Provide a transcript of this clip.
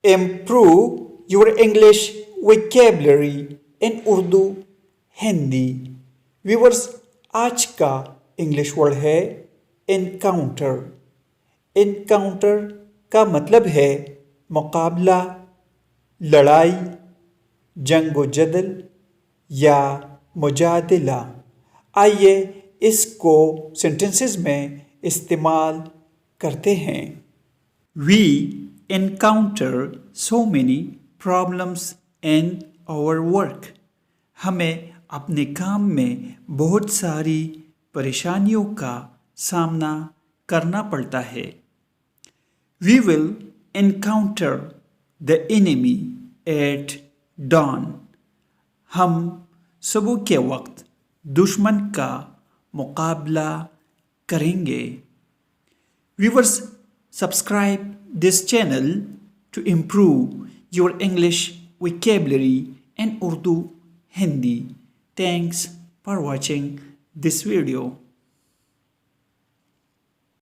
Improve your English vocabulary in Urdu, Hindi. Viewers, आज का English word है इनकाउंटर। इनकाउंटर का मतलब है मुकाबला, लड़ाई, जंगो जदल या मुजादिला। आइए इसको सेंटेंसेस में इस्तेमाल करते हैं। We encounter so many problems in our work. हमें अपने काम में बहुत सारी परेशानियों का सामना करना पड़ता है। We will encounter the enemy at dawn. हम सुबह के वक्त दुश्मन का मुकाबला करेंगे। Viewers, subscribe this channel to improve your English vocabulary and Urdu Hindi. Thanks for watching this video.